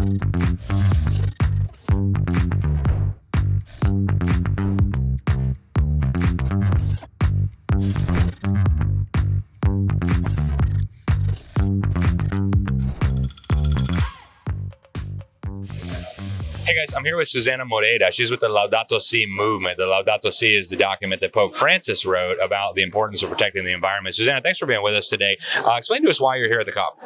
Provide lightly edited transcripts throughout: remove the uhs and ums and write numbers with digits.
Hey guys, I'm here with Susana Moreira. She's with the Laudato Si movement. The Laudato Si is the document that Pope Francis wrote about the importance of protecting the environment. Susana, thanks for being with us today. Explain to us why you're here at the COP.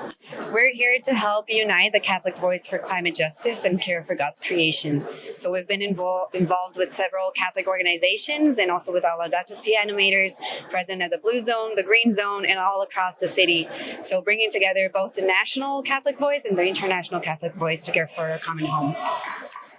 We're here to help unite the Catholic voice for climate justice and care for God's creation. So we've been involved with several Catholic organizations and also with our Laudato Si animators present at the Blue Zone, the Green Zone, and all across the city. So bringing together both the national Catholic voice and the international Catholic voice to care for a common home.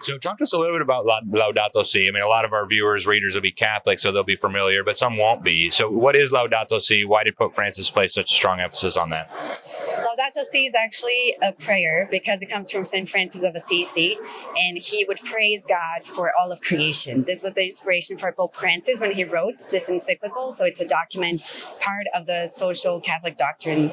So talk to us a little bit about Laudato Si. I mean, a lot of our viewers, readers will be Catholic, so they'll be familiar, but some won't be. So what is Laudato Si? Why did Pope Francis place such a strong emphasis on that? Laudato Si is actually a prayer because it comes from St. Francis of Assisi, and he would praise God for all of creation. This was the inspiration for Pope Francis when he wrote this encyclical. So it's a document, part of the social Catholic doctrine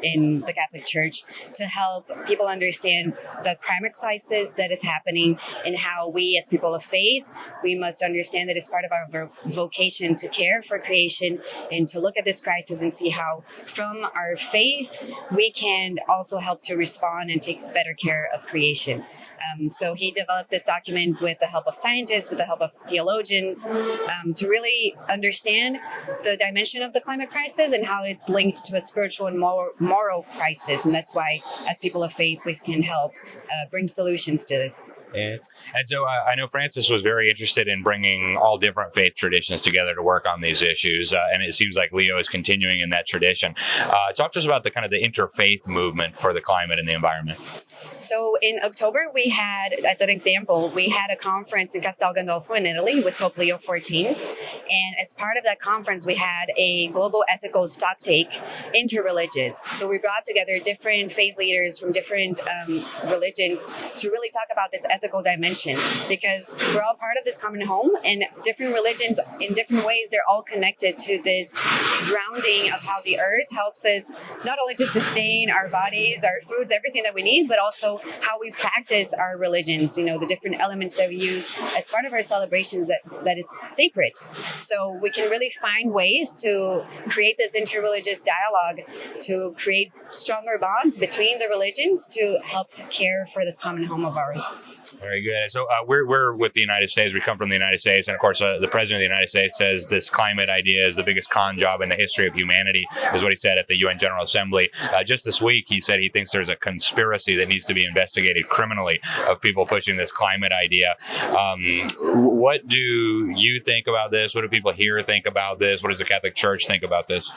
in the Catholic Church, to help people understand the climate crisis that is happening and how we as people of faith, we must understand that it's part of our vocation to care for creation and to look at this crisis and see how from our faith we can also help to respond and take better care of creation. So he developed this document with the help of scientists, with the help of theologians, to really understand the dimension of the climate crisis and how it's linked to a spiritual and moral crisis. And that's why, as people of faith, we can help bring solutions to this. And so I know Francis was very interested in bringing all different faith traditions together to work on these issues, and it seems like Leo is continuing in that tradition. Talk to us about the interfaith movement for the climate and the environment. So in October, we had, as an example, we had a conference in Castel Gandolfo in Italy with Pope Leo XIV. And as part of that conference, we had a global ethical stocktake interreligious. So we brought together different faith leaders from different religions to really talk about this ethical dimension, because we're all part of this common home, and different religions in different ways, they're all connected to this grounding of how the earth helps us not only to sustain our bodies, our foods, everything that we need, but also how we practice our religions, the different elements that we use as part of our celebrations that is sacred. So we can really find ways to create this interreligious dialogue to create stronger bonds between the religions to help care for this common home of ours. Very good. So we're with the United States. We come from the United States. And of course, the President of the United States says this climate idea is the biggest con job in the history of humanity, is what he said at the UN General Assembly. Just this week, he said he thinks there's a conspiracy that needs to be investigated criminally of people pushing this climate idea. What do you think about this? What do people here think about this? What does the Catholic Church think about this?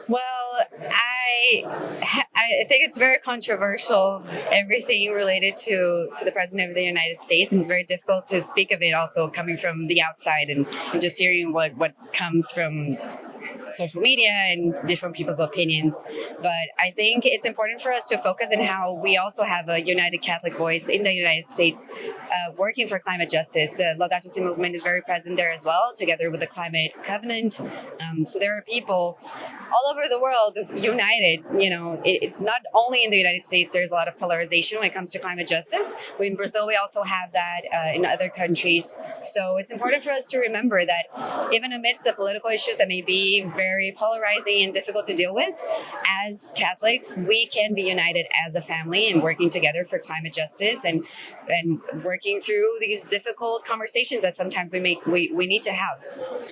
Well, I think it's very controversial, everything related to the President of the United States, and it's very difficult to speak of it also coming from the outside and just hearing what comes from social media and different people's opinions. But I think it's important for us to focus on how we also have a united Catholic voice in the United States working for climate justice. The Laudato Si movement is very present there as well, together with the Climate Covenant. So there are people all over the world united. Not only in the United States, there's a lot of polarization when it comes to climate justice. In Brazil, we also have that in other countries. So it's important for us to remember that even amidst the political issues that may be very polarizing and difficult to deal with, as Catholics, we can be united as a family and working together for climate justice and working through these difficult conversations that sometimes we need to have.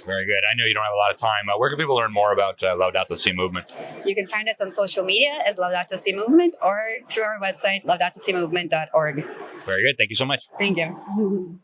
Very good. I know you don't have a lot of time. Where can people learn more about Laudato Si movement? You can find us on social media as Laudato Si movement or through our website, laudatosimovement.org. Very good. Thank you so much. Thank you.